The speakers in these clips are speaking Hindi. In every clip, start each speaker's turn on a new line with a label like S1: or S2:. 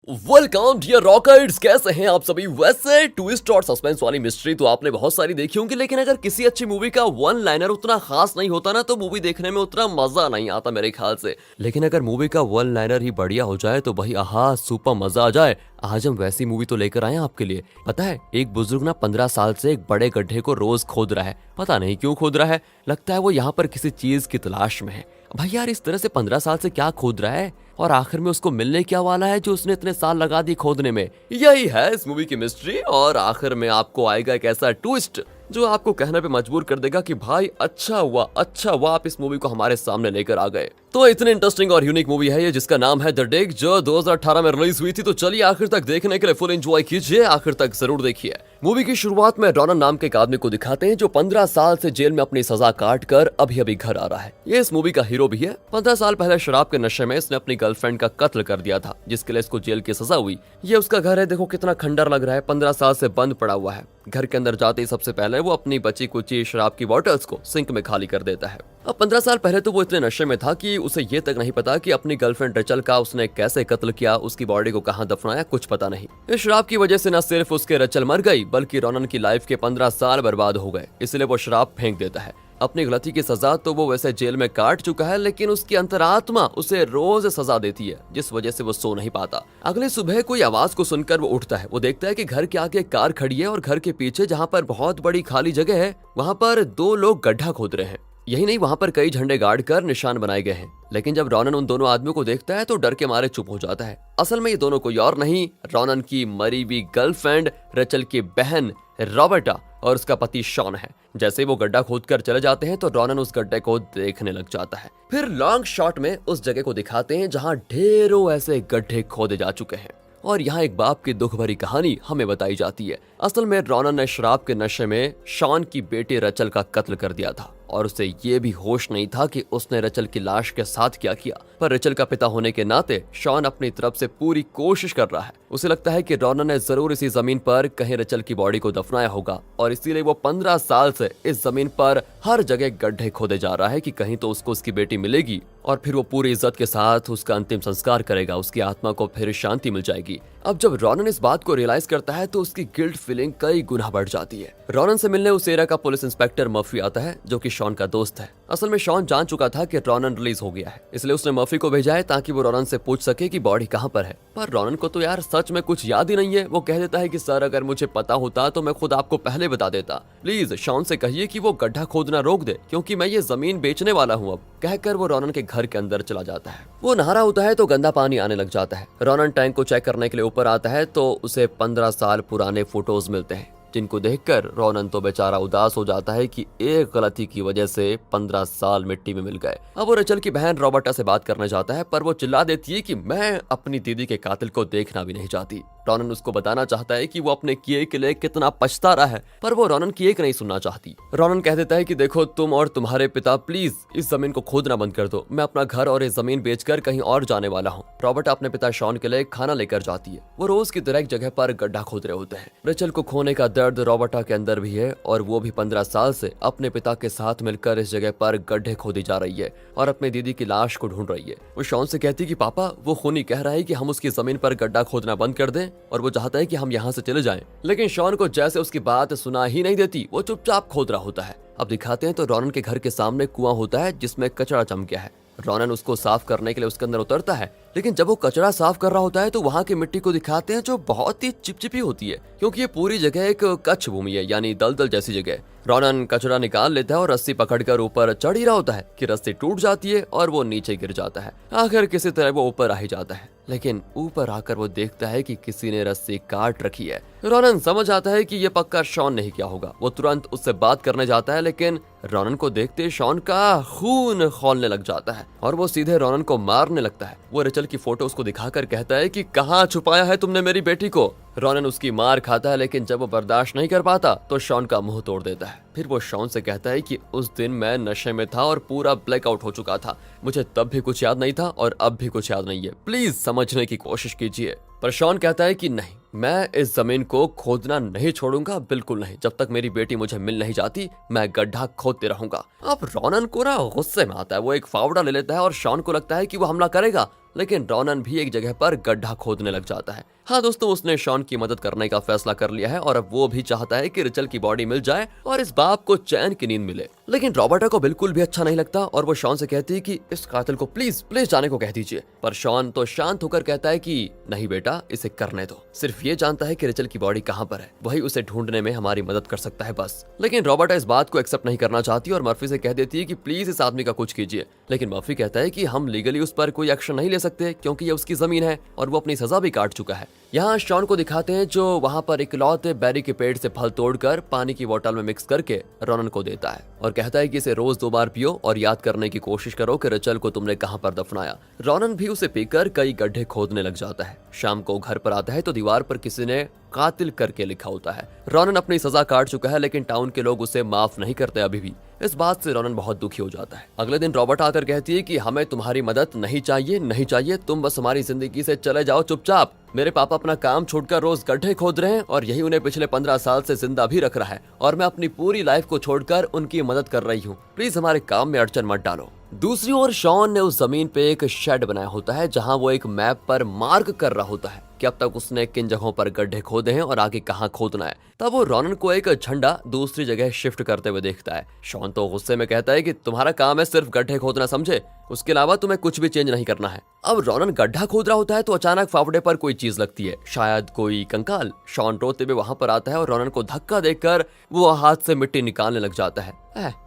S1: वेलकम डियर रॉकर्स, कैसे हैं आप सभी। वैसे ट्विस्ट और सस्पेंस वाली मिस्ट्री तो आपने बहुत सारी देखी होंगी, लेकिन अगर किसी अच्छी मूवी का वन लाइनर उतना खास नहीं होता ना, तो मूवी देखने में उतना मजा नहीं आता मेरे ख्याल से। लेकिन अगर मूवी का वन लाइनर ही बढ़िया हो जाए तो भाई आहा सुपर मजा आ जाए। आज हम वैसी मूवी तो लेकर आए हैं आपके लिए। पता है, एक बुजुर्ग ना 15 साल से एक बड़े गड्ढे को रोज खोद रहा है। पता नहीं क्यों खोद रहा है, लगता है वो यहाँ पर किसी चीज की तलाश में है। भाई यार, इस तरह से 15 साल से क्या खोद रहा है और आखिर में उसको मिलने क्या वाला है जो उसने इतने साल लगा दी खोदने में। यही है इस मूवी की मिस्ट्री। और आखिर में आपको आएगा एक ऐसा ट्विस्ट जो आपको कहने पे मजबूर कर देगा कि भाई अच्छा हुआ आप इस मूवी को हमारे सामने लेकर आ गए। तो इतनी इंटरेस्टिंग और यूनिक मूवी है ये, जिसका नाम है द डिग, जो 2018 में रिलीज हुई थी। तो चलिए आखिर तक देखने के लिए फुल एंजॉय कीजिए, आखिर तक जरूर देखिए। मूवी की शुरुआत में रॉनन नाम के एक आदमी को दिखाते हैं जो 15 साल से जेल में अपनी सजा काट कर अभी अभी घर आ रहा है। ये इस मूवी का हीरो भी है। 15 साल पहले शराब के नशे में इसने अपनी गर्लफ्रेंड का कत्ल कर दिया था, जिसके लिए इसको जेल की सजा हुई। ये उसका घर है, देखो कितना खंडर लग रहा है, 15 साल से बंद पड़ा हुआ है। घर के अंदर जाते ही सबसे पहले वो अपनी बची कुची शराब की बॉटल्स को सिंक में खाली कर देता है। अब 15 साल पहले तो वो इतने नशे में था कि उसे ये तक नहीं पता कि अपनी गर्लफ्रेंड रेचल का उसने कैसे कत्ल किया, उसकी बॉडी को कहां दफनाया, कुछ पता नहीं। इस शराब की वजह से न सिर्फ उसके रेचल मर गई, बल्कि रॉनन की लाइफ के 15 साल बर्बाद हो गए। इसलिए वो शराब फेंक देता है। अपनी गलती की सजा तो वो वैसे जेल में काट चुका है, लेकिन उसकी अंतरात्मा उसे रोज सजा देती है, जिस वजह से वो सो नहीं पाता। अगली सुबह कोई आवाज को सुनकर वो उठता है। वो देखता है कि घर के आगे कार खड़ी है और घर के पीछे जहाँ पर बहुत बड़ी खाली जगह है, वहाँ पर 2 लोग गड्ढा खोद रहे हैं। यही नहीं, वहाँ पर कई झंडे गाड़ कर निशान बनाए गए हैं। लेकिन जब रॉनन उन दोनों आदमियों को देखता है तो डर के मारे चुप हो जाता है। असल में ये दोनों कोई और नहीं, रॉनन की मरी हुई गर्लफ्रेंड रेचल की बहन रॉबर्टा और उसका पति शॉन है। जैसे वो गड्ढा खोद कर चले जाते हैं तो रॉनन उस गड्ढे को देखने लग जाता है। फिर लॉन्ग शॉट में उस जगह को दिखाते हैं जहाँ ढेरों ऐसे गड्ढे खोदे जा चुके हैं। और यहाँ एक बाप की दुख भरी कहानी हमें बताई जाती है। असल में रॉनन ने शराब के नशे में शॉन की बेटी रेचल का कत्ल कर दिया था और उसे ये भी होश नहीं था कि उसने रेचल की लाश के साथ क्या किया। पर रेचल का पिता होने के नाते शॉन अपनी तरफ से पूरी कोशिश कर रहा है। उसे लगता है कि रॉनन ने जरूर इसी जमीन पर कहीं रेचल की बॉडी को दफनाया होगा और इसीलिए वो 15 साल से इस जमीन पर हर जगह गड्ढे खोदे जा रहा है कि कहीं तो उसको उसकी बेटी मिलेगी और फिर वो पूरी इज्जत के साथ उसका अंतिम संस्कार करेगा, उसकी आत्मा को फिर शांति मिल जाएगी। अब जब रॉनन इस बात को रियलाइज करता है तो उसकी गिल्ट फीलिंग कई गुना बढ़ जाती है। रॉनन से मिलने उस एरिया का पुलिस इंस्पेक्टर मर्फी आता है, जो कि शॉन का दोस्त है। असल में शॉन जान चुका था कि रॉनन रिलीज हो गया है, इसलिए उसने मर्फी को भेजा है ताकि वो रॉनन से पूछ सके कि बॉडी कहाँ पर है। पर रॉनन को तो यार सच में कुछ याद ही नहीं है। वो कह देता है कि सर, अगर मुझे पता होता तो मैं खुद आपको पहले बता देता। प्लीज शॉन से कहिए कि वो गड्ढा खोदना रोक दे, क्योंकि मैं ये जमीन बेचने वाला हूँ अब। कहकर वो रॉनन के घर के अंदर चला जाता है। वो नहा रहा होता है तो गंदा पानी आने लग जाता है। रॉनन टैंक को चेक करने के लिए ऊपर आता है तो उसे 15 साल पुराने फोटोज मिलते हैं, जिनको देखकर रॉनन तो बेचारा उदास हो जाता है कि एक गलती की वजह से 15 साल मिट्टी में मिल गए। अब वो रेचल की बहन रॉबर्टा से बात करना चाहता है, पर वो चिल्ला देती है कि मैं अपनी दीदी के कातिल को देखना भी नहीं चाहती। रॉनन उसको बताना चाहता है कि वो अपने किए के लिए कितना पछता रहा है, पर वो रॉनन की एक नहीं सुनना चाहती। रॉनन कह देता है कि देखो, तुम और तुम्हारे पिता प्लीज इस जमीन को खोदना बंद कर दो। मैं अपना घर और ये जमीन बेचकर कहीं और जाने वाला हूँ। रॉबर्टा अपने पिता शॉन के लिए खाना लेकर जाती है। वो रोज की तरह एक जगह पर गड्ढा खोद रहे होते हैं। रेचल को खोने का दर्द रॉबर्टा के अंदर भी है और वो भी 15 साल से अपने पिता के साथ मिलकर इस जगह पर गड्ढे खोदी जा रही है और अपनी दीदी की लाश को ढूंढ रही है। वो शॉन से कहती है कि पापा, वो खूनी कह रहा है कि हम उसकी जमीन पर गड्ढा खोदना बंद कर दें और वो चाहता है कि हम यहाँ से चले जाएं। लेकिन शॉन को जैसे उसकी बात सुना ही नहीं देती, वो चुपचाप खोद रहा होता है। अब दिखाते हैं तो रॉनन के घर के सामने कुआं होता है जिसमें कचरा जम गया है। रॉनन उसको साफ करने के लिए उसके अंदर उतरता है, लेकिन जब वो कचरा साफ कर रहा होता है तो वहाँ की मिट्टी को दिखाते हैं जो बहुत ही चिपचिपी होती है, क्योंकि ये पूरी जगह एक कच्छ भूमि है, यानी दलदल जैसी जगह। रॉनन कचरा निकाल लेता है और रस्सी पकड़कर ऊपर चढ़ ही रहा होता है कि रस्सी टूट जाती है और वो नीचे गिर जाता है। आखिर किसी तरह वो ऊपर आ ही जाता है, लेकिन ऊपर आकर वो देखता है कि किसी ने रस्सी काट रखी है। रॉनन समझ आता है कि ये पक्का शॉन नहीं किया होगा। वो तुरंत उससे बात करने जाता है, लेकिन रॉनन को देखते शॉन का खून खौलने लग जाता है और वो सीधे रॉनन को मारने लगता है। वो रेचल की फोटो उसको दिखाकर कहता है कि कहाँ छुपाया है तुमने मेरी बेटी को। रॉनन उसकी मार खाता है, लेकिन जब वो बर्दाश्त नहीं कर पाता तो शॉन का मुंह तोड़ देता है। फिर वो शॉन से कहता है कि उस दिन मैं नशे में था और पूरा ब्लैकआउट हो चुका था। मुझे तब भी कुछ याद नहीं था और अब भी कुछ याद नहीं है। प्लीज समझने की कोशिश कीजिए। पर शॉन कहता है कि नहीं, मैं इस जमीन को खोदना नहीं छोड़ूंगा, बिल्कुल नहीं। जब तक मेरी बेटी मुझे मिल नहीं जाती मैं गड्ढा खोदते रहूंगा। अब रॉनन को ना गुस्से में आता है। वो एक फावड़ा ले लेता है और शॉन को लगता है कि वो हमला करेगा, लेकिन रॉनन भी एक जगह पर गड्ढा खोदने लग जाता है। हाँ दोस्तों, उसने शॉन की मदद करने का फैसला कर लिया है और अब वो भी चाहता है कि रिचल की बॉडी मिल जाए और इस बाप को चैन की नींद मिले। लेकिन रॉबर्टा को बिल्कुल भी अच्छा नहीं लगता और वो शॉन से कहती है कि इस कातिल को प्लीज प्लीज जाने को कह दीजिए। पर शॉन तो शांत होकर कहता है कि नहीं बेटा, इसे करने दो। सिर्फ ये जानता है कि रिचल की बॉडी कहाँ पर है, वही उसे ढूंढने में हमारी मदद कर सकता है बस। लेकिन रॉबर्टा इस बात को एक्सेप्ट नहीं करना चाहती और मर्फी से कह देती है कि प्लीज इस आदमी का कुछ कीजिए। लेकिन मर्फी कहता है कि हम लीगली उस पर कोई एक्शन नहीं ले सकते क्योंकि ये उसकी जमीन है और वो अपनी सजा भी काट चुका है। यहाँ शॉन को दिखाते हैं जो वहाँ पर इकलौते बेरी के पेड़ से फल तोड़कर पानी की बोतल में मिक्स करके रॉनन को देता है और कहता है कि इसे रोज 2 बार पियो और याद करने की कोशिश करो कि रिचल को तुमने कहाँ पर दफनाया। रॉनन भी उसे पीकर कई गड्ढे खोदने लग जाता है। शाम को घर पर आता है तो दीवार पर किसी ने कातिल करके लिखा होता है। रॉनन अपनी सजा काट चुका है लेकिन टाउन के लोग उसे माफ नहीं करते अभी भी। इस बात से रॉनन बहुत दुखी हो जाता है। अगले दिन रॉबर्ट आकर कहती है कि हमें तुम्हारी मदद नहीं चाहिए, तुम बस हमारी जिंदगी से चले जाओ चुपचाप। मेरे पापा अपना काम छोड़कर रोज गड्ढे खोद रहे हैं और यही उन्हें पिछले 15 साल से जिंदा भी रख रहा है और मैं अपनी पूरी लाइफ को छोड़कर उनकी मदद कर रही हूँ। प्लीज हमारे काम में अड़चन मत डालो। दूसरी ओर शॉन ने उस जमीन पे एक शेड बनाया होता है जहाँ वो एक मैप पर मार्क कर रहा होता है कि अब तक उसने किन जगहों पर गड्ढे खोदे हैं और आगे कहाँ खोदना है। तब वो रॉनन को एक झंडा दूसरी जगह शिफ्ट करते हुए देखता है। शॉन तो गुस्से में कहता है कि तुम्हारा काम है सिर्फ गड्ढे खोदना, समझे? उसके अलावा तुम्हें कुछ भी चेंज नहीं करना है। अब रॉनन गड्ढा खोद रहा होता है तो अचानक फावड़े पर कोई चीज लगती है, शायद कोई कंकाल। शॉन रोते हुए वहां पर आता है और रॉनन को धक्का देकर वो हाथ से मिट्टी निकालने लग जाता है।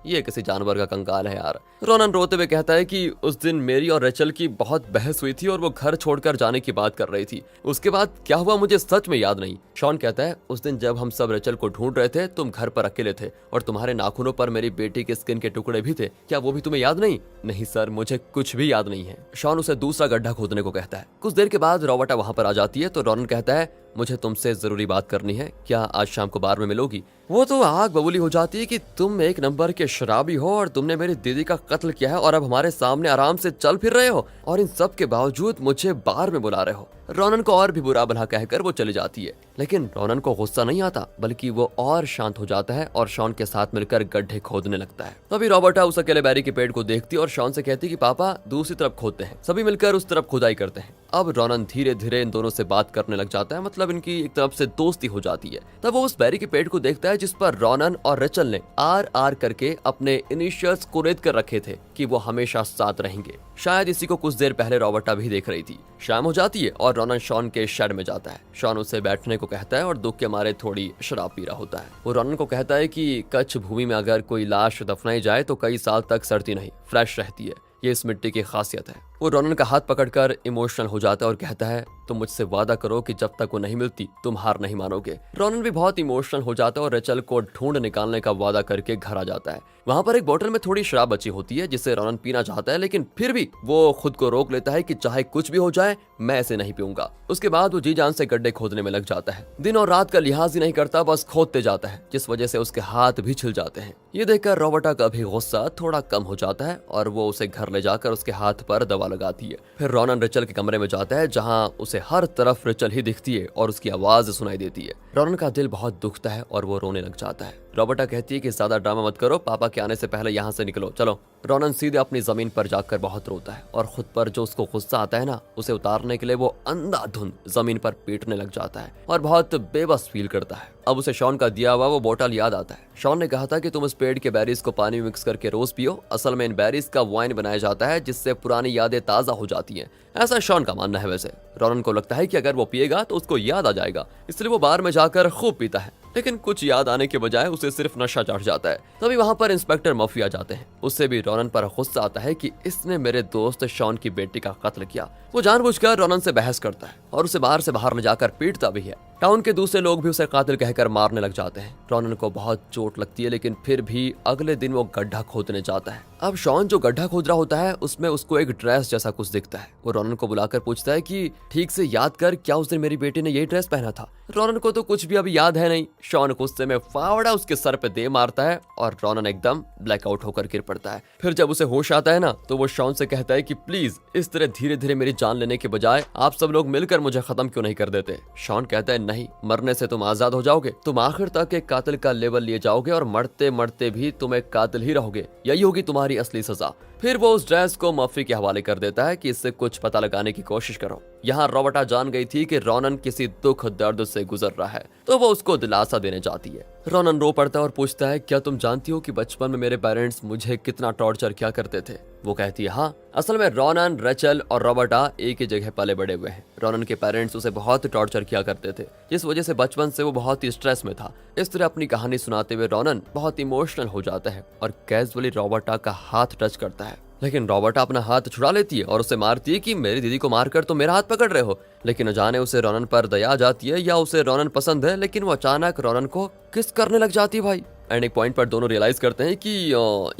S1: ये किसी जानवर का कंकाल है यार। रॉनन रोते हुए कहता है कि उस दिन मेरी और रेचल की बहुत बहस हुई थी और वो घर छोड़कर जाने की बात कर रही थी। उसके बाद क्या हुआ मुझे सच में याद नहीं। शॉन कहता है उस दिन जब हम सब रेचल को ढूंढ रहे थे तुम घर पर अकेले थे और तुम्हारे नाखूनों पर मेरी बेटी के स्किन के टुकड़े भी थे, क्या वो भी तुम्हें याद नहीं? नहीं सर, मुझे कुछ भी याद नहीं है। शॉन उसे दूसरा गड्ढा खोदने को कहता है। कुछ देर के बाद रॉबर्टा वहां पर आ जाती है तो रॉनन कहता है मुझे तुमसे जरूरी बात करनी है, क्या आज शाम को बार में मिलोगी? वो तो आग बबूली हो जाती है कि तुम एक नंबर के शराबी हो और तुमने मेरी दीदी का कत्ल किया है और अब हमारे सामने आराम से चल फिर रहे हो और इन सब के बावजूद मुझे बार में बुला रहे हो। रॉनन को और भी बुरा भला कहकर वो चली जाती है। लेकिन रॉनन को गुस्सा नहीं आता बल्कि वो और शांत हो जाता है और शॉन के साथ मिलकर गड्ढे खोदने लगता है। तभी रॉबर्टा उस अकेले बैरी के पेड़ को देखती है और शॉन से कहती है कि पापा दूसरी तरफ खोदते हैं। सभी मिलकर उस तरफ खुदाई करते हैं। अब रॉनन धीरे धीरे इन दोनों से बात करने लग जाता है, मतलब इनकी एक तरफ से दोस्ती हो जाती है। तब वो उस बैरी के पेड़ को देखता है जिस पर रॉनन और रेचल ने RR करके अपने इनिशियल्स कुरेद कर रखे थे कि वो हमेशा साथ रहेंगे। शायद इसी को कुछ देर पहले रॉबर्टा भी देख रही थी। शाम हो जाती है और रॉनन शॉन के शेड में जाता है। शॉन उसे बैठने को कहता है और दुख के मारे थोड़ी शराब पी रहा होता है। वो रॉनन को कहता है कि कच्छ भूमि में अगर कोई लाश दफनाई जाए तो कई साल तक सड़ती नहीं, फ्रेश रहती है। ये इस मिट्टी की खासियत है। वो रॉनन का हाथ पकड़कर इमोशनल हो जाता है और कहता है तुम मुझसे वादा करो कि जब तक वो नहीं मिलती तुम हार नहीं मानोगे। रॉनन भी बहुत इमोशनल हो जाता है और रेचल को ढूंढ निकालने का वादा करके घर आ जाता है। वहाँ पर एक बोतल में थोड़ी शराब बची होती है जिसे रॉनन पीना चाहता है, लेकिन फिर भी वो खुद को रोक लेता है कि चाहे कुछ भी हो जाए मैं ऐसे नहीं पीऊंगा। उसके बाद वो जी जान से गड्ढे खोदने में लग जाता है। दिन और रात का लिहाज ही नहीं करता, बस खोदते जाता है, जिस वजह से उसके हाथ भी छिल जाते हैं। ये देखकर रॉबर्टा का भी गुस्सा थोड़ा कम हो जाता है और वो उसे घर ले जाकर उसके हाथ पर दवा लगाती है। फिर रॉनन रेचल के कमरे में जाता है जहाँ उसे हर तरफ रेचल ही दिखती है और उसकी आवाज सुनाई देती है। रॉनन का दिल बहुत दुखता है और वो रोने लग जाता है। रॉबर्टा कहती है कि ज्यादा ड्रामा मत करो, पापा के आने से पहले यहाँ से निकलो, चलो। रॉनन सीधे अपनी जमीन पर जाकर बहुत रोता है और खुद पर जो उसको गुस्सा आता है ना, उसे उतारने के लिए वो अंधाधुंध जमीन पर पीटने लग जाता है और बहुत बेबस फील करता है। अब उसे शॉन का दिया हुआ वो बोतल याद आता है। शॉन ने कहा था कि तुम इस पेड़ के बेरीज को पानी में मिक्स करके रोज पियो। असल में इन बेरीज का वाइन बनाया जाता है जिससे पुरानी यादें ताजा हो जाती हैं। ऐसा शॉन का मानना है। वैसे रॉनन को लगता है कि अगर वो पिएगा तो उसको याद आ जाएगा, इसलिए वो बार में जाकर खूब पीता है। लेकिन कुछ याद आने के बजाय उसे सिर्फ नशा चढ़ जाता है। तभी वहाँ पर इंस्पेक्टर मर्फी आ जाते हैं। उससे भी रॉनन पर गुस्सा आता है कि इसने मेरे दोस्त शॉन की बेटी का कत्ल किया। वो जानबूझकर रॉनन से बहस करता है और उसे बाहर से बाहर ले जाकर पीटता भी है। टाउन के दूसरे लोग भी उसे कातिल कहकर मारने लग जाते हैं। रॉनन को बहुत चोट लगती है, लेकिन फिर भी अगले दिन वो गड्ढा खोदने जाता है। अब शॉन जो गड्ढा खोद रहा होता है उसमें उसको एक ड्रेस जैसा कुछ दिखता है। वो रॉनन को बुलाकर पूछता है कि ठीक से याद कर, क्या उस दिन मेरी बेटी ने यही ड्रेस पहना था? रॉनन को तो कुछ भी अभी याद है नहीं। शॉन गुस्से में फावड़ा उसके सर पे दे मारता है और रॉनन एकदम ब्लैकआउट होकर गिर पड़ता है। फिर जब उसे होश आता है ना, तो वो शॉन से कहता है कि प्लीज इस तरह धीरे धीरे मेरी जान लेने के बजाय आप सब लोग मिलकर मुझे खत्म क्यों नहीं कर देते? शॉन कहता है नहीं, मरने से तुम आजाद हो जाओगे, तुम आखिर तक एक कातिल का लेबल लिए जाओगे और मरते मरते भी तुम एक कातिल ही रहोगे, यही होगी तुम्हारी असली सजा। फिर वो उस ड्रेस को मर्फी के हवाले कर देता है कि इससे कुछ पता लगाने की कोशिश करो। यहाँ रोबर्टा जान गई थी कि रोनन किसी दुख दर्द से गुजर रहा है, तो वो उसको दिलासा देने जाती है। रोनन रो पड़ता है और पूछता है, क्या तुम जानती हो कि बचपन में मेरे पेरेंट्स मुझे कितना टॉर्चर किया करते थे? वो कहती है, हाँ। असल में रोनन, रेचल और रोबर्टा एक ही जगह पले बड़े हुए हैं। रोनन के पेरेंट्स उसे बहुत टॉर्चर किया करते थे, जिस वजह से बचपन से वो बहुत ही स्ट्रेस में था। इस तरह अपनी कहानी सुनाते हुए रोनन बहुत इमोशनल हो जाता है और कैजुअली रोबर्टा का हाथ टच करता है। लेकिन रोबर्टा अपना हाथ छुड़ा लेती है और उसे मारती है कि मेरी दीदी को मारकर तो मेरा हाथ पकड़ रहे हो। लेकिन न जाने उसे रोनन पर दया आ जाती है या उसे रोनन पसंद है, लेकिन वो अचानक रोनन को किस करने लग जाती है भाई। एंड एक पॉइंट पर दोनों रियलाइज करते हैं कि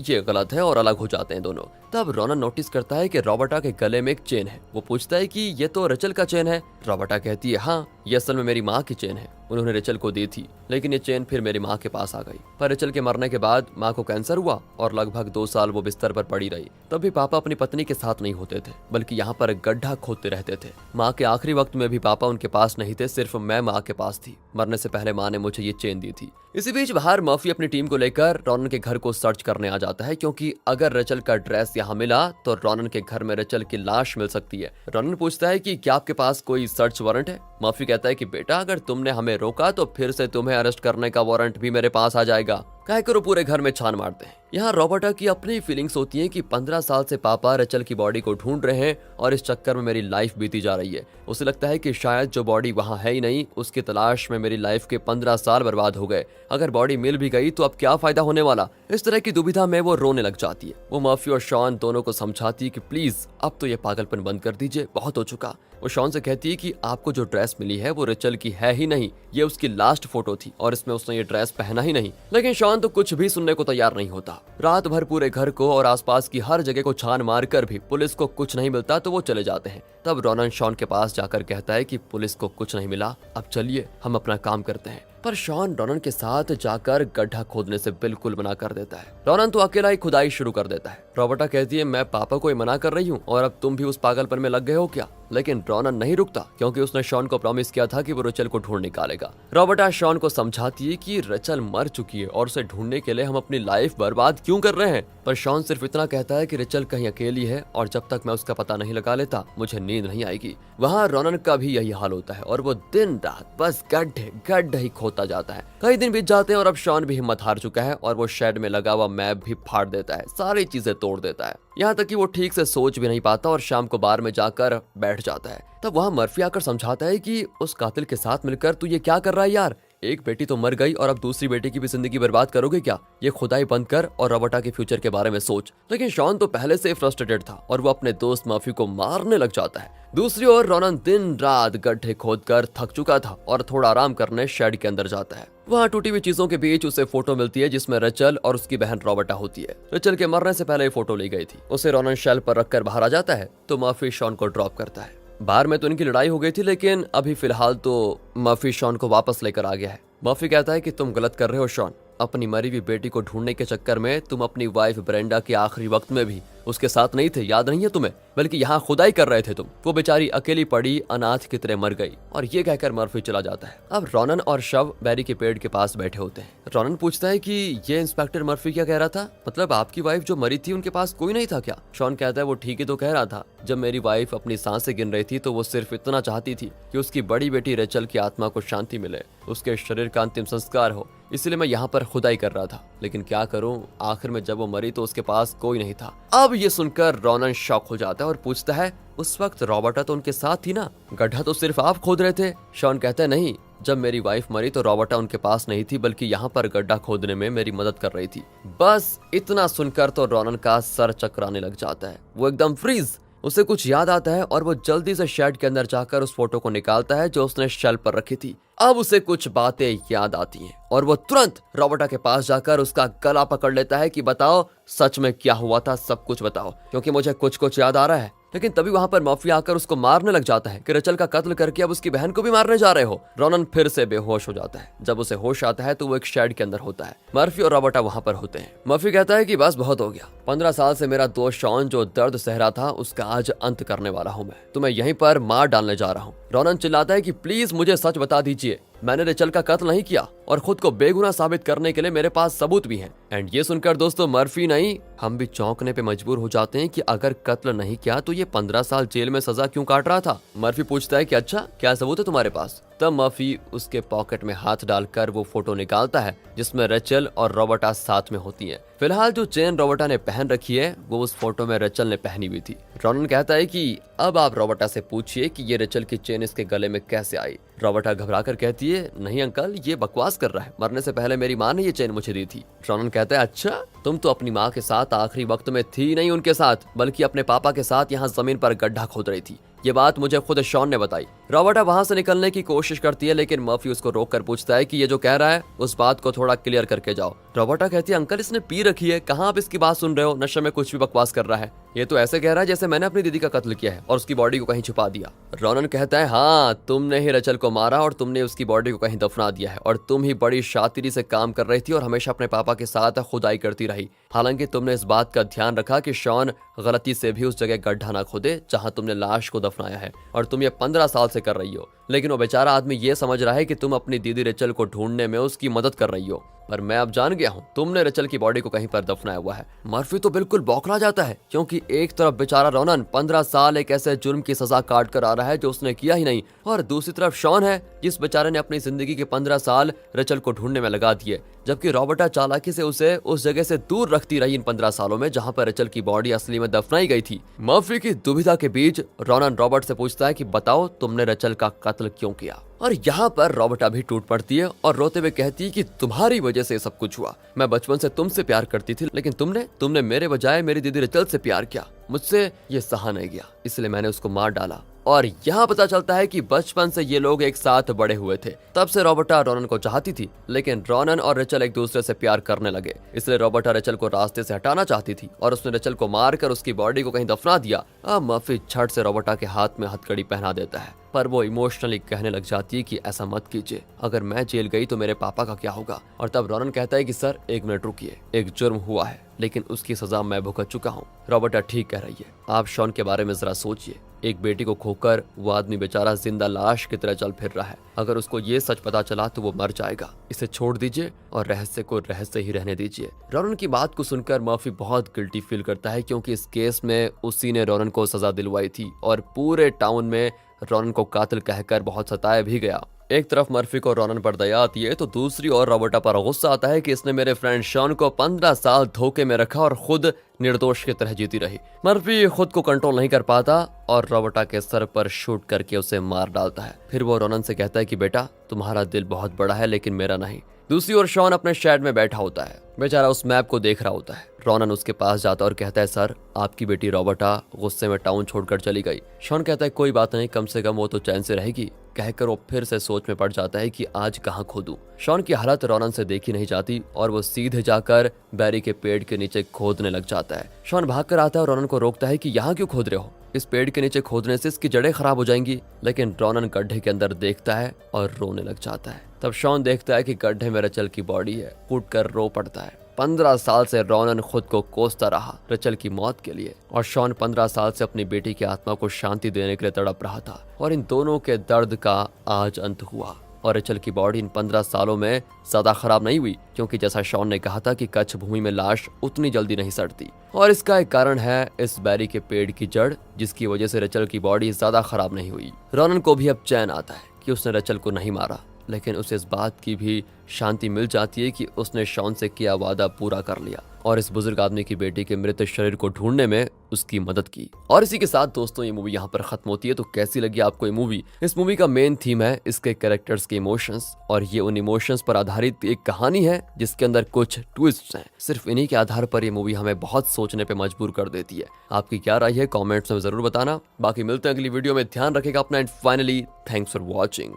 S1: ये गलत है और अलग हो जाते हैं दोनों। तब रोनन नोटिस करता है कि रोबर्टा के गले में एक चेन है। वो पूछता है कि ये तो रेचल का चेन है। रोबर्टा कहती है, हाँ, ये असल में मेरी माँ की चेन है, उन्होंने रेचल को दी थी, लेकिन ये चेन फिर मेरी माँ के पास आ गई। पर रेचल के मरने के बाद माँ को कैंसर हुआ और लगभग 2 साल वो बिस्तर पर पड़ी रही। तब भी पापा अपनी पत्नी के साथ नहीं होते थे, बल्कि यहाँ पर गड्ढा खोदते रहते थे। माँ के आखिरी वक्त में भी पापा उनके पास नहीं थे, सिर्फ मैं माँ के पास थी। मरने से पहले माँ ने मुझे ये चेन दी थी। इसी बीच बाहर मर्फी अपनी टीम को लेकर रोनन के घर को सर्च करने आ जाता है, क्योंकि अगर रेचल का ड्रेस यहाँ मिला तो रोनन के घर में रेचल की लाश मिल सकती है। रोनन पूछता है कि क्या आपके पास कोई सर्च वारंट है? मर्फी कहता है कि बेटा, अगर तुमने हमें रोका तो फिर से तुम्हें अरेस्ट करने का वारंट भी मेरे पास आ जाएगा। काहे करो पूरे घर में छान मारते हैं। यहाँ रोबर्टा की अपनी फीलिंग्स होती हैं कि 15 साल से पापा रेचल की बॉडी को ढूंढ रहे हैं और इस चक्कर में मेरी लाइफ बीती जा रही है। उसे लगता है कि शायद जो बॉडी वहाँ है ही नहीं, उसकी तलाश में मेरी लाइफ के 15 साल बर्बाद हो गए। अगर बॉडी मिल भी गई तो अब क्या फायदा होने वाला? इस तरह की दुविधा में वो रोने लग जाती है। वो मर्फी और शॉन दोनों को समझाती है कि प्लीज अब तो ये पागलपन बंद कर दीजिए, बहुत हो चुका। वो शॉन से कहती है कि आपको जो ड्रेस मिली है वो रेचल की है ही नहीं, ये उसकी लास्ट फोटो थी और इसमें उसने ये ड्रेस पहना ही नहीं। लेकिन शॉन तो कुछ भी सुनने को तैयार नहीं होता। रात भर पूरे घर को और आसपास की हर जगह को छान मार कर भी पुलिस को कुछ नहीं मिलता तो वो चले जाते हैं। तब रोनन शॉन के पास जाकर कहता है कि पुलिस को कुछ नहीं मिला, अब चलिए हम अपना काम करते हैं। पर शॉन रोनन के साथ जाकर गड्ढा खोदने से बिल्कुल मना कर देता है। रोनन तो अकेला ही खुदाई शुरू कर देता है। रोबर्टा कहती है, मैं पापा को ही मना कर रही हूँ और अब तुम भी उस पागलपन में लग गए हो क्या? लेकिन रोनन नहीं रुकता, क्योंकि उसने शॉन को प्रॉमिस किया था कि वो रेचल को ढूंढ निकालेगा। रोबर्टा शॉन को समझाती है कि रेचल मर चुकी है और उसे ढूंढने के लिए हम अपनी लाइफ बर्बाद क्यों कर रहे हैं। पर शॉन सिर्फ इतना कहता है कि रेचल कहीं अकेली है और जब तक मैं उसका पता नहीं लगा लेता मुझे नींद नहीं आएगी। वहाँ रोनन का भी यही हाल होता है और वो दिन रात बस गड्ढे ही खोदता जाता है। कई दिन बीत जाते हैं और अब शॉन भी हिम्मत हार चुका है और वो शेड में लगा हुआ मैप भी फाड़ देता है, सारी चीजें तोड़ देता है। यहाँ तक कि वो ठीक से सोच भी नहीं पाता और शाम को बार में जाकर बैठ जाता है। तब वहाँ मर्फी आकर समझाता है कि उस कातिल के साथ मिलकर तू ये क्या कर रहा है यार? एक बेटी तो मर गई और अब दूसरी बेटी की भी जिंदगी बर्बाद करोगे क्या? ये खुदाई बंद कर और रोबर्टा के फ्यूचर के बारे में सोच। लेकिन शॉन तो पहले से फ्रस्ट्रेटेड था और वो अपने दोस्त मर्फी को मारने लग जाता है। दूसरी ओर रोनन दिन रात गड्ढे खोदकर थक चुका था और थोड़ा आराम करने शेड के अंदर जाता है। वहाँ टूटी हुई चीजों के बीच उसे फोटो मिलती है जिसमें रेचल और उसकी बहन रोबर्टा होती है। रेचल के मरने से पहले ये फोटो ली गई थी। उसे रोनन शेल्फ पर रखकर बाहर आ जाता है तो मर्फी शॉन को ड्रॉप करता है। बार में तो इनकी लड़ाई हो गई थी, लेकिन अभी फिलहाल तो मर्फी शॉन को वापस लेकर आ गया है। मर्फी कहता है कि तुम गलत कर रहे हो शॉन, अपनी मरी हुई बेटी को ढूंढने के चक्कर में तुम अपनी वाइफ ब्रेंडा के आखिरी वक्त में भी उसके साथ नहीं थे, याद नहीं है तुम्हें? बल्कि यहाँ खुदाई कर रहे थे तुम। वो बेचारी अकेली पड़ी अनाथ की तरह मर गई। और ये कहकर मर्फी चला जाता है। अब रोनन और शव बेरी के पेड़ के पास बैठे होते हैं। रोनन पूछता है कि ये इंस्पेक्टर मर्फी क्या कह रहा था? मतलब आपकी वाइफ जो मरी थी उनके पास कोई नहीं था क्या? शॉन कहता है वो ठीक ही तो कह रहा था। जब मेरी वाइफ अपनी सांसें गिन रही थी तो वो सिर्फ इतना चाहती थी कि उसकी बड़ी बेटी रेचल की आत्मा को शांति मिले, उसके शरीर का अंतिम संस्कार हो, इसलिए मैं यहाँ पर खुदाई कर रहा था। लेकिन क्या करूं, आखिर में जब वो मरी तो उसके पास कोई नहीं था। अब ये सुनकर रोनन शॉक हो जाता है और पूछता है, उस वक्त रोबर्टा तो उनके साथ थी ना? गड्ढा तो सिर्फ आप खोद रहे थे। शॉन कहता है नहीं, जब मेरी वाइफ मरी तो रोबर्टा उनके पास नहीं थी, बल्कि यहाँ पर गड्ढा खोदने में मेरी मदद कर रही थी। बस इतना सुनकर तो रोनन का सर चकराने लग जाता है। वो एकदम फ्रीज। उसे कुछ याद आता है और वो जल्दी से शेड के अंदर जाकर उस फोटो को निकालता है जो उसने शेल्फ पर रखी थी। अब उसे कुछ बातें याद आती हैं और वो तुरंत रोबर्टा के पास जाकर उसका गला पकड़ लेता है कि बताओ सच में क्या हुआ था, सब कुछ बताओ, क्योंकि मुझे कुछ याद आ रहा है। लेकिन तभी वहां पर मर्फी आकर उसको मारने लग जाता है कि रेचल का कत्ल करके अब उसकी बहन को भी मारने जा रहे हो। रोनन फिर से बेहोश हो जाता है। जब उसे होश आता है तो वो एक शेड के अंदर होता है। मर्फी और रोबर्टा वहां पर होते हैं। मर्फी कहता है कि बस बहुत हो गया, 15 साल से मेरा दोस्त शॉन जो दर्द सह रहा था उसका आज अंत करने वाला हूँ मैं, तुम्हें यहीं पर मार डालने जा रहा हूँ। रोनन चिल्लाता है कि प्लीज मुझे सच बता दीजिए, मैंने रेचल का कत्ल नहीं किया और खुद को बेगुनाह साबित करने के लिए मेरे पास सबूत भी हैं। एंड ये सुनकर दोस्तों मर्फी नहीं, हम भी चौंकने पे मजबूर हो जाते हैं कि अगर कत्ल नहीं किया तो ये 15 साल जेल में सजा क्यों काट रहा था। मर्फी पूछता है कि अच्छा क्या सबूत है तुम्हारे पास। तब मर्फी उसके पॉकेट में हाथ डालकर वो फोटो निकालता है जिसमें रेचल और रॉबर्टा साथ में होती हैं। फिलहाल जो चेन रॉबर्टा ने पहन रखी है वो उस फोटो में रेचल ने पहनी हुई थी। रॉनन कहता है कि अब आप रॉबर्टा से पूछिए कि ये रेचल की चेन इसके गले में कैसे आई। रॉबर्टा घबराकर कहती है नहीं अंकल, ये बकवास कर रहा है, मरने से पहले मेरी माँ ने ये चेन मुझे दी थी। रॉनन कहता है अच्छा, तुम तो अपनी माँ के साथ आखिरी वक्त में थी नहीं उनके साथ, बल्कि अपने पापा के साथ यहाँ जमीन पर गड्ढा खोद रही थी। ये बात मुझे खुद शॉन ने बताई। रॉबर्टा वहां से निकलने की कोशिश करती है लेकिन मर्फी उसको रोककर पूछता है कि ये जो कह रहा है उस बात को थोड़ा क्लियर करके जाओ। रॉबर्टा कहती है अंकल इसने पी रखी है, कहाँ आप इसकी बात सुन रहे हो, नशे में कुछ भी बकवास कर रहा है। ये तो ऐसे कह रहा है जैसे मैंने अपनी दीदी का कत्ल किया है और उसकी बॉडी को कहीं छुपा दिया। रॉनन कहता है हाँ, तुमने ही रेचल को मारा और तुमने उसकी बॉडी को कहीं दफना दिया है और तुम ही बड़ी शातिरी से काम कर रही थी और हमेशा अपने पापा के साथ खुदाई करती रही। हालांकि तुमने इस बात का ध्यान रखा कि शॉन गलती से भी उस जगह गड्ढा ना खोदे जहां तुमने लाश को दफनाया है, और तुम ये 15 साल से कर रही हो। लेकिन वो बेचारा आदमी ये समझ रहा है कि तुम अपनी दीदी रेचल को ढूंढने में उसकी मदद कर रही हो, पर मैं अब जान गया हूँ तुमने रेचल की बॉडी को कहीं पर दफनाया हुआ है। मर्फी तो बिल्कुल बौखला जाता है क्योंकि एक तरफ बेचारा रॉनन 15 साल एक ऐसे जुर्म की सजा काट कर आ रहा है जो उसने किया ही नहीं, और दूसरी तरफ शॉन है जिस बेचारे ने अपनी जिंदगी के 15 साल रेचल को ढूंढने में लगा दिए, जबकि रॉबर्टा चालाकी से उसे उस जगह से दूर रखती रही इन 15 सालों में जहां पर रेचल की बॉडी असली में दफनाई गई थी। मर्फी की दुविधा के बीच रॉनन रॉबर्ट से पूछता है कि बताओ तुमने रेचल का कत्ल क्यों किया, और यहाँ पर रॉबर्टा भी टूट पड़ती है और रोते हुए कहती है कि तुम्हारी वजह से सब कुछ हुआ। मैं बचपन से तुमसे प्यार करती थी लेकिन तुमने मेरे बजाय मेरी दीदी रेचल से प्यार किया। मुझसे ये सहा नहीं गया, इसलिए मैंने उसको मार डाला। और यहाँ पता चलता है कि बचपन से ये लोग एक साथ बड़े हुए थे। तब से रॉबर्टा रॉनन को चाहती थी, लेकिन रॉनन और रेचल एक दूसरे से प्यार करने लगे, इसलिए रॉबर्टा रेचल को रास्ते से हटाना चाहती थी और उसने रेचल को मारकर उसकी बॉडी को कहीं दफना दिया। अब मर्फी झट से रॉबर्टा के हाथ में हथकड़ी पहना देता है, पर वो इमोशनली कहने लग जाती है कि ऐसा मत कीजिए, अगर मैं जेल गई तो मेरे पापा का क्या होगा। और तब रॉनन कहता है कि सर एक मिनट रुकिए, एक जुर्म हुआ है लेकिन उसकी सजा मैं भुगत चुका हूँ। रॉबर्टा ठीक कह रही है, आप शॉन के बारे में जरा सोचिए, एक बेटी को खोकर वो आदमी बेचारा जिंदा लाश की तरह चल फिर रहा है। अगर उसको ये सच पता चला तो वो मर जाएगा। इसे छोड़ दीजिए और रहस्य को रहस्य ही रहने दीजिए। रॉनन की बात को सुनकर मर्फी बहुत गिल्टी फील करता है क्योंकि इस केस में उसी ने रॉनन को सजा दिलवाई थी और पूरे टाउन में रॉनन को कातिल कहकर बहुत सताया भी गया। एक तरफ मर्फी को रॉनन पर दया आती है तो दूसरी ओर रॉबर्टा पर गुस्सा आता है कि इसने मेरे फ्रेंड शॉन को 15 साल धोखे में रखा और खुद निर्दोष की तरह जीती रही। मर्फी खुद को कंट्रोल नहीं कर पाता और रॉबर्टा के सर पर शूट करके उसे मार डालता है। फिर वो रॉनन से कहता है कि बेटा तुम्हारा दिल बहुत बड़ा है लेकिन मेरा नहीं। दूसरी ओर शॉन अपने शेड में बैठा होता है, बेचारा उस मैप को देख रहा होता है। रॉनन उसके पास जाता और कहता है सर आपकी बेटी रॉबर्टा गुस्से में टाउन छोड़कर चली गई। शॉन कहता है कोई बात नहीं, कम से कम वो तो चैन से रहेगी। कहकर वो फिर से सोच में पड़ जाता है कि आज कहाँ खोदूं। शॉन की हालत रॉनन से देखी नहीं जाती और वो सीधे जाकर बैरी के पेड़ के नीचे खोदने लग जाता है। शॉन भागकर आता है और रॉनन को रोकता है कि यहाँ क्यों खोद रहे हो, इस पेड़ के नीचे खोदने से इसकी जड़ें खराब हो जाएंगी। लेकिन रॉनन गड्ढे के अंदर देखता है और रोने लग जाता है। तब शॉन देखता है कि गड्ढे में रेचल की बॉडी है, फूट कर रो पड़ता है। 15 साल से रॉनन खुद को कोसता रहा रेचल की मौत के लिए और शॉन 15 साल से अपनी बेटी की आत्मा को शांति देने के लिए तड़प रहा था, और इन दोनों के दर्द का आज अंत हुआ। और रेचल की बॉडी इन 15 सालों में ज्यादा खराब नहीं हुई क्योंकि जैसा शॉन ने कहा था कि कच्छ भूमि में लाश उतनी जल्दी नहीं सड़ती, और इसका एक कारण है इस बैरी के पेड़ की जड़, जिसकी वजह से रेचल की बॉडी ज्यादा खराब नहीं हुई। रॉनन को भी अब चैन आता है कि उसने रेचल को नहीं मारा, लेकिन उसे इस बात की भी शांति मिल जाती है कि उसने शॉन से किया वादा पूरा कर लिया और इस बुजुर्ग आदमी की बेटी के मृत शरीर को ढूंढने में उसकी मदद की। और इसी के साथ दोस्तों ये मूवी यहाँ पर खत्म होती है। तो कैसी लगी आपको ये मूवी? इस मूवी का मेन थीम है इसके कैरेक्टर्स के इमोशंस, और ये उन इमोशंस पर आधारित एक कहानी है जिसके अंदर कुछ ट्विस्ट हैं। सिर्फ इन्हीं के आधार पर ये मूवी हमें बहुत सोचने पे मजबूर कर देती है। आपकी क्या राय है कमेंट्स में जरूर बताना। बाकी मिलते हैं अगली वीडियो में, ध्यान रखेगा अपना, and finally thanks for watching.